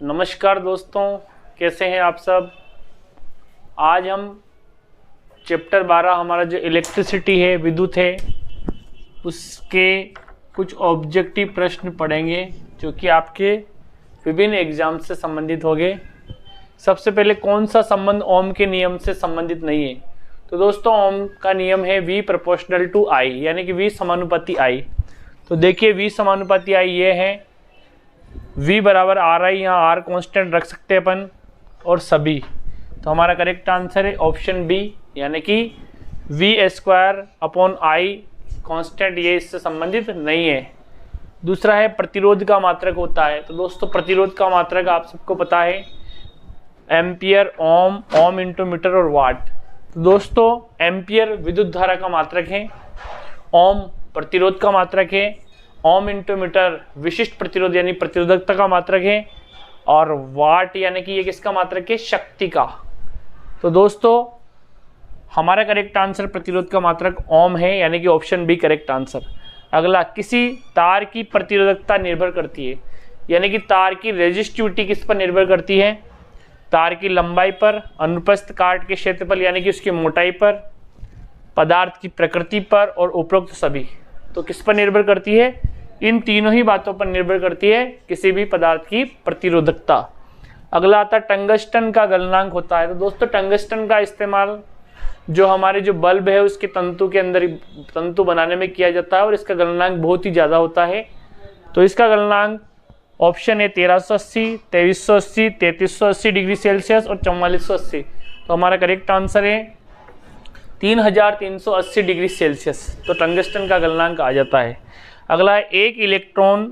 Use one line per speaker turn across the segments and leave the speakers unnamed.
नमस्कार दोस्तों, कैसे हैं आप सब। आज हम चैप्टर 12 हमारा जो इलेक्ट्रिसिटी है, विद्युत है, उसके कुछ ऑब्जेक्टिव प्रश्न पढ़ेंगे जो कि आपके विभिन्न एग्जाम से संबंधित होंगे। सबसे पहले कौन सा संबंध ओम के नियम से संबंधित नहीं है, तो दोस्तों ओम का नियम है V प्रोपोर्शनल टू I, यानी कि V समानुपाती I। तो देखिए V समानुपाती I ये है, V बराबर RI, यहाँ R कांस्टेंट रख सकते हैं अपन, और सभी। तो हमारा करेक्ट आंसर है ऑप्शन बी, यानी कि V² अपॉन I कांस्टेंट, ये इससे संबंधित नहीं है। दूसरा है प्रतिरोध का मात्रक होता है। तो दोस्तों प्रतिरोध का मात्रक आप सबको पता है, एम्पियर, ओम, ओम इंटू मीटर और वाट। तो दोस्तों एम्पियर विद्युत धारा का मात्रक है, ओम प्रतिरोध का मात्रक है, ओम इंटू मीटर विशिष्ट प्रतिरोध यानी प्रतिरोधकता का मात्रक है, और वाट यानी कि ये किसका मात्रक है, शक्ति का। तो दोस्तों हमारा करेक्ट आंसर प्रतिरोध का मात्रक ओम है, यानी कि ऑप्शन बी करेक्ट आंसर। अगला, किसी तार की प्रतिरोधकता निर्भर करती है, यानी कि तार की रेजिस्टिविटी किस पर निर्भर करती है, तार की लंबाई पर, अनुप्रस्थ काट के क्षेत्रफल यानी कि उसकी मोटाई पर, पदार्थ की प्रकृति पर, और उपरोक्त सभी। तो किस पर निर्भर करती है, इन तीनों ही बातों पर निर्भर करती है किसी भी पदार्थ की प्रतिरोधकता। अगला आता टंगस्टन का गलनांक होता है। तो दोस्तों टंगस्टन का इस्तेमाल जो हमारे जो बल्ब है उसके तंतु के अंदर तंतु बनाने में किया जाता है, और इसका गलनांक बहुत ही ज़्यादा होता है। तो इसका गलनांक ऑप्शन है 1380, 2380, 3380 डिग्री सेल्सियस और 4480। तो हमारा करेक्ट आंसर है 3380 डिग्री सेल्सियस। तो टंगस्टन का गलनांक आ जाता है। अगला, एक इलेक्ट्रॉन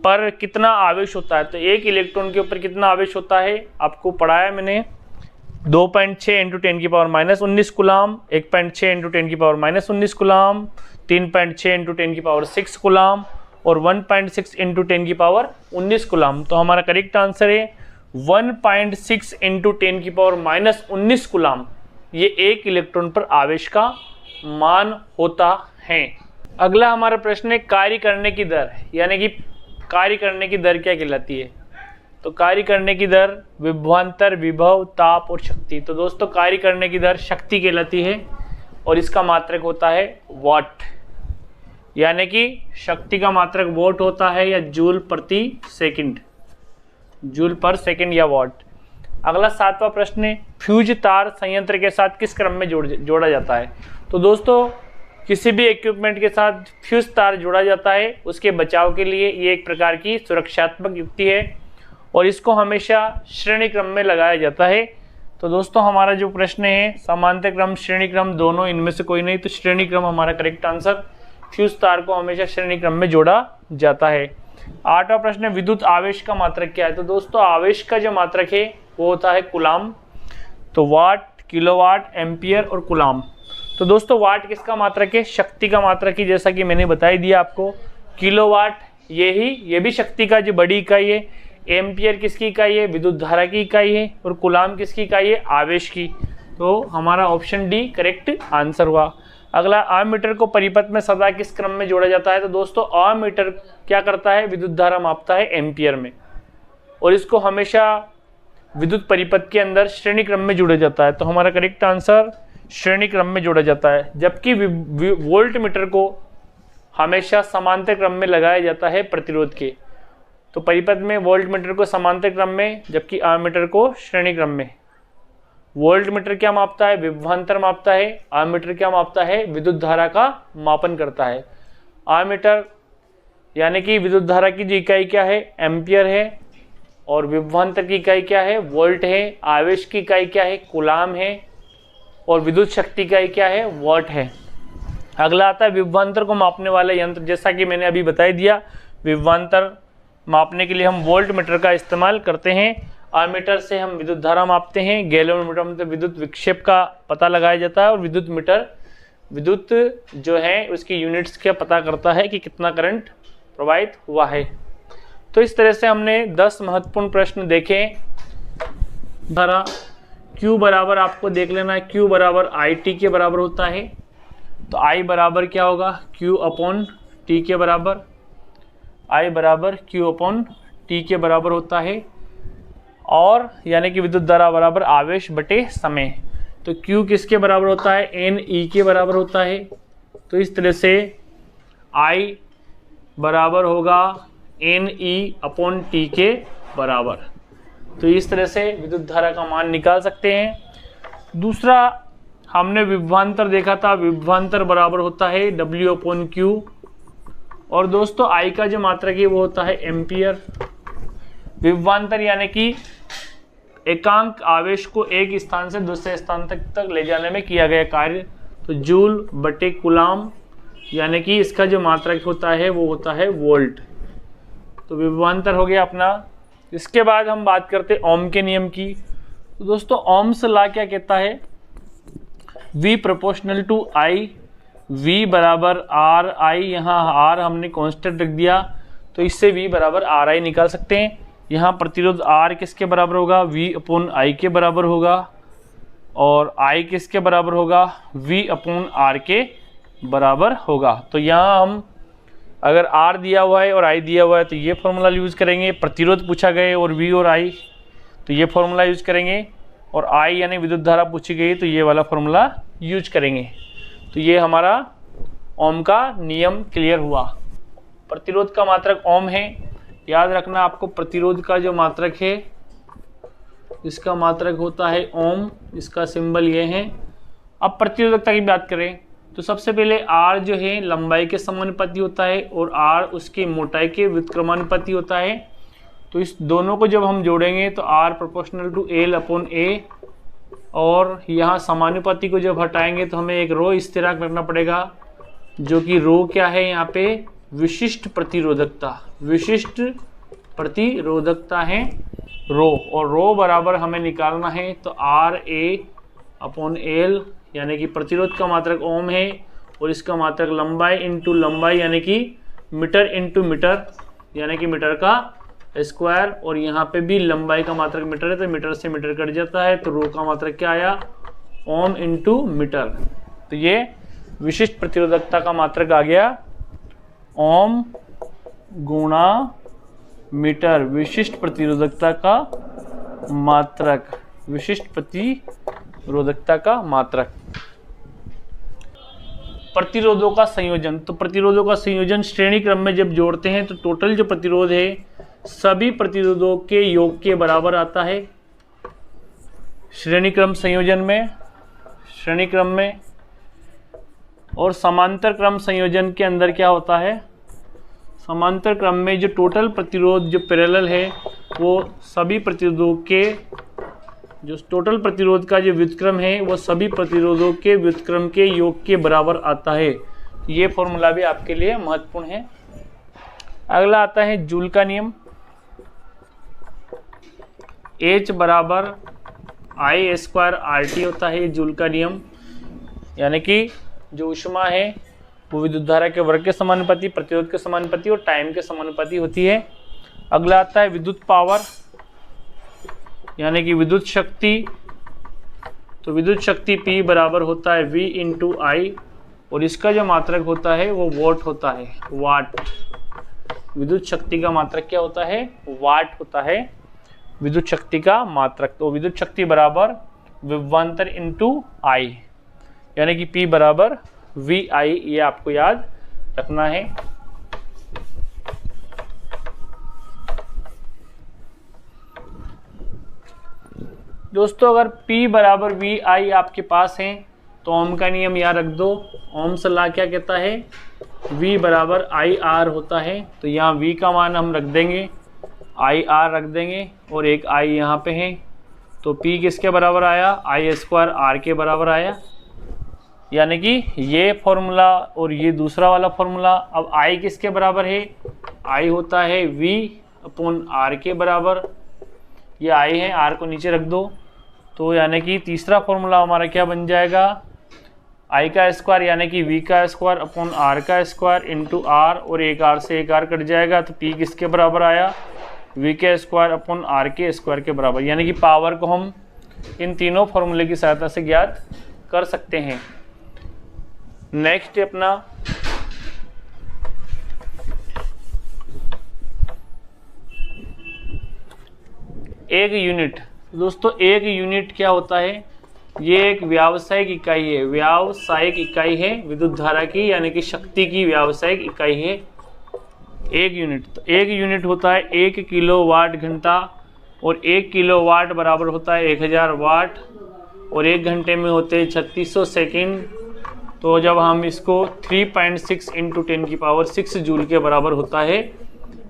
पर कितना आवेश होता है। तो एक इलेक्ट्रॉन के ऊपर कितना आवेश होता है आपको पढ़ाया मैंने, 2.6 × 10⁻19 कूलाम, 1.6 × 10⁻19 कूलाम, 3.6 × 10⁻6 कूलाम और 1.6 × 10⁻19 कूलाम। तो हमारा करेक्ट आंसर है 1.6 × 10⁻19 कूलाम। ये एक इलेक्ट्रॉन पर आवेश का मान होता है। अगला हमारा प्रश्न है कार्य करने की दर, यानी कि कार्य करने की दर क्या कहलाती है। तो कार्य करने की दर विभवांतर, विभव, ताप और शक्ति। तो दोस्तों कार्य करने की दर शक्ति कहलाती है, और इसका मात्रक होता है वाट, यानी कि शक्ति का मात्रक वोट होता है या जूल प्रति सेकंड, जूल पर सेकंड या वाट। अगला 7वां प्रश्न है, फ्यूज तार संयंत्र के साथ किस क्रम में जोड़ा जाता है। तो दोस्तों किसी भी इक्विपमेंट के साथ फ्यूज तार जोड़ा जाता है उसके बचाव के लिए, ये एक प्रकार की सुरक्षात्मक युक्ति है, और इसको हमेशा श्रेणी क्रम में लगाया जाता है। तो दोस्तों हमारा जो प्रश्न है समांतर क्रम, श्रेणी क्रम, दोनों इनमें से कोई नहीं, तो श्रेणी क्रम हमारा करेक्ट आंसर। फ्यूज तार को हमेशा श्रेणी क्रम में जोड़ा जाता है। 8वां प्रश्न है, विद्युत आवेश का मात्रक क्या है। तो दोस्तों आवेश का जो मात्रक है वो होता है कूलाम। तो वाट, किलोवाट, एम्पियर और कूलाम। तो दोस्तों वाट किसका मात्रक है, शक्ति का मात्रक ही, जैसा कि मैंने बता ही दिया आपको। किलोवाट ये भी शक्ति का जो बड़ी इकाई है। एम्पियर किसकी इकाई है, विद्युत धारा की इकाई है। और कूलाम किसकी इकाई है, आवेश की। तो हमारा ऑप्शन डी करेक्ट आंसर हुआ। अगला, अमीटर को परिपथ में सदा किस क्रम में जोड़ा जाता है। तो दोस्तों अमीटर क्या करता है, विद्युत धारा मापता है एम्पियर में, और इसको हमेशा विद्युत परिपथ के अंदर श्रेणी क्रम में जोड़ा जाता है। तो हमारा करेक्ट आंसर श्रेणी क्रम में जोड़ा जाता है। जबकि वोल्ट मीटर को हमेशा समांतर क्रम में लगाया जाता है प्रतिरोध के। तो परिपथ में वोल्ट मीटर को समांतर क्रम में, जबकि अमीटर को श्रेणी क्रम में। वोल्ट मीटर क्या मापता है, विभवांतर मापता है। अमीटर क्या मापता है, विद्युत धारा का मापन करता है। अमीटर यानी कि विद्युत धारा की जो इकाई क्या है, एम्पियर है, और विभवांतर की इकाई क्या है, वोल्ट है। आवेश की इकाई क्या है, कूलाम है, और विद्युत शक्ति का क्या है, वाट है। अगला आता है विभवांतर को मापने वाला यंत्र। जैसा कि मैंने अभी बता दिया, विभवांतर मापने के लिए हम वोल्ट मीटर का इस्तेमाल करते हैं। अमीटर से हम विद्युत धारा मापते हैं। गैलोमीटर में विद्युत विक्षेप का पता लगाया जाता है, और विद्युत मीटर विद्युत जो है उसकी यूनिट्स का पता करता है कि कितना करंट प्रवाहित हुआ है। तो इस तरह से हमने 10 महत्वपूर्ण प्रश्न देखे। धारा Q बराबर आपको देख लेना है, Q बराबर IT के बराबर होता है। तो I बराबर क्या होगा, Q अपॉन T के बराबर। I बराबर Q अपॉन T के बराबर होता है। और यानी कि विद्युत धारा बराबर आवेश बटे समय। तो Q किसके बराबर होता है, NE के बराबर होता है। तो इस तरह से I बराबर होगा NE/T के बराबर। तो इस तरह से विद्युत धारा का मान निकाल सकते हैं। दूसरा हमने विभवांतर देखा था, विभवांतर बराबर होता है W/Q, और दोस्तों I का जो मात्रक है वो होता है एम्पियर। विभवांतर यानी कि एकांक आवेश को एक स्थान से दूसरे स्थान तक ले जाने में किया गया कार्य। तो जूल बटे कूलाम, यानी कि इसका जो मात्रक होता है वो होता है वोल्ट। तो विभवांतर हो गया अपना। इसके बाद हम बात करते हैं ओम के नियम की। तो दोस्तों ओम्स लॉ क्या कहता है, V proportional to I, V बराबर आर आई, यहाँ R हमने कांस्टेंट रख दिया तो इससे V बराबर आर आई निकाल सकते हैं। यहाँ प्रतिरोध R किसके बराबर होगा, V/I के बराबर होगा, और I किसके बराबर होगा, V/R के बराबर होगा। तो यहाँ हम अगर R दिया हुआ है और I दिया हुआ है तो ये फॉर्मूला यूज़ करेंगे। प्रतिरोध पूछा गया और V और I, तो ये फॉर्मूला यूज़ करेंगे, और I यानी विद्युत धारा पूछी गई तो ये वाला फॉर्मूला यूज करेंगे। तो ये हमारा ओम का नियम क्लियर हुआ। प्रतिरोध का मात्रक ओम है, याद रखना आपको। प्रतिरोध का जो मात्रक है इसका मात्रक होता है ओम, इसका सिंबल ये है। अब प्रतिरोधकता की बात करें तो सबसे पहले R जो है लंबाई के समानुपाती होता है और R उसकी मोटाई के व्युत्क्रमानुपाती होता है। तो इस दोनों को जब हम जोड़ेंगे तो R प्रोपोर्शनल टू L/A, और यहाँ समानुपाती को जब हटाएंगे तो हमें एक रो स्थिरांक रखना पड़ेगा, जो कि रो क्या है यहाँ पे, विशिष्ट प्रतिरोधकता। विशिष्ट प्रतिरोधकता है रो, और रो बराबर हमें निकालना है तो RA/L, यानी कि प्रतिरोध का मात्रक ओम है और इसका मात्रक लंबाई इंटू लंबाई, यानी कि मीटर इंटू मीटर, यानी कि मीटर का स्क्वायर, और यहाँ पे भी लंबाई का मात्रक मीटर है तो मीटर से मीटर कट जाता है, तो रो का मात्रक क्या आया, ओम इंटू मीटर। तो ये विशिष्ट प्रतिरोधकता का मात्रक आ गया ओम गुणा मीटर। विशिष्ट प्रतिरोधकता का मात्रक, विशिष्ट प्रतिरोधकता का मात्रक। प्रतिरोधों का संयोजन, तो प्रतिरोधों का संयोजन श्रेणी क्रम में जब जोड़ते हैं तो टोटल जो प्रतिरोध है सभी प्रतिरोधों के योग के बराबर आता है। श्रेणी क्रम संयोजन में, श्रेणी क्रम में, और समांतर क्रम संयोजन के अंदर क्या होता है, समांतर क्रम में जो टोटल प्रतिरोध जो पैरेलल है वो सभी प्रतिरोधों के, जो टोटल प्रतिरोध का जो व्युत्क्रम है वो सभी प्रतिरोधों के व्युत्क्रम के योग के बराबर आता है। ये फॉर्मूला भी आपके लिए महत्वपूर्ण है। अगला आता है जूल का नियम। H बराबर I² RT होता है, जूल का नियम, यानी कि जो ऊष्मा है वो विद्युत धारा के वर्ग के समानुपाती, प्रतिरोध के समानुपाती और टाइम के समानुपाती होती है। अगला आता है विद्युत पावर, यानी कि विद्युत शक्ति। तो विद्युत शक्ति P बराबर होता है V इंटू I, और इसका जो मात्रक होता है वो वॉट होता है, वाट। विद्युत शक्ति का मात्रक क्या होता है, वाट होता है विद्युत शक्ति का मात्रक। तो विद्युत शक्ति बराबर विभवांतर इंटू I, यानी कि P बराबर VI, ये आपको याद रखना है। दोस्तों अगर P बराबर VI आपके पास है तो ओम का नियम याद रख दो। ओम्स लॉ क्या कहता है, V बराबर IR होता है। तो यहाँ V का मान हम रख देंगे, IR रख देंगे, और एक I यहाँ पे है, तो P किसके बराबर आया, I² R के बराबर आया। यानी कि ये फॉर्मूला और ये दूसरा वाला फॉर्मूला। अब I किसके बराबर है, I होता है V/R के बराबर। ये I है, R को नीचे रख दो, तो यानी कि तीसरा फॉर्मूला हमारा क्या बन जाएगा, I का स्क्वायर यानी कि V का स्क्वायर अपॉन R का स्क्वायर इंटू R, और एक R से एक R कट जाएगा, तो P किसके बराबर आया, V के स्क्वायर अपॉन R के स्क्वायर के बराबर। यानी कि पावर को हम इन तीनों फॉर्मूले की सहायता से ज्ञात कर सकते हैं। नेक्स्ट अपना एक यूनिट, दोस्तों एक यूनिट क्या होता है, ये एक व्यावसायिक इकाई है, व्यावसायिक इकाई है विद्युत धारा की, यानी कि शक्ति की व्यावसायिक इकाई है एक यूनिट। तो एक यूनिट होता है 1 किलोवाट घंटा, और 1 किलोवाट बराबर होता है 1000 वाट, और 1 घंटे में होते हैं 3600 सेकेंड। तो जब हम इसको 3.6 × 10⁶ जूल के बराबर होता है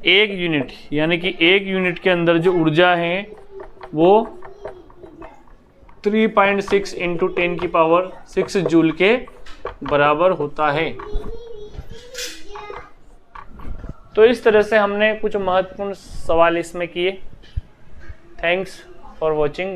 एक यूनिट, यानी कि एक यूनिट के अंदर जो ऊर्जा है वो 3.6 × 10⁶ जूल के बराबर होता है। तो इस तरह से हमने कुछ महत्वपूर्ण सवाल इसमें किए। Thanks for watching.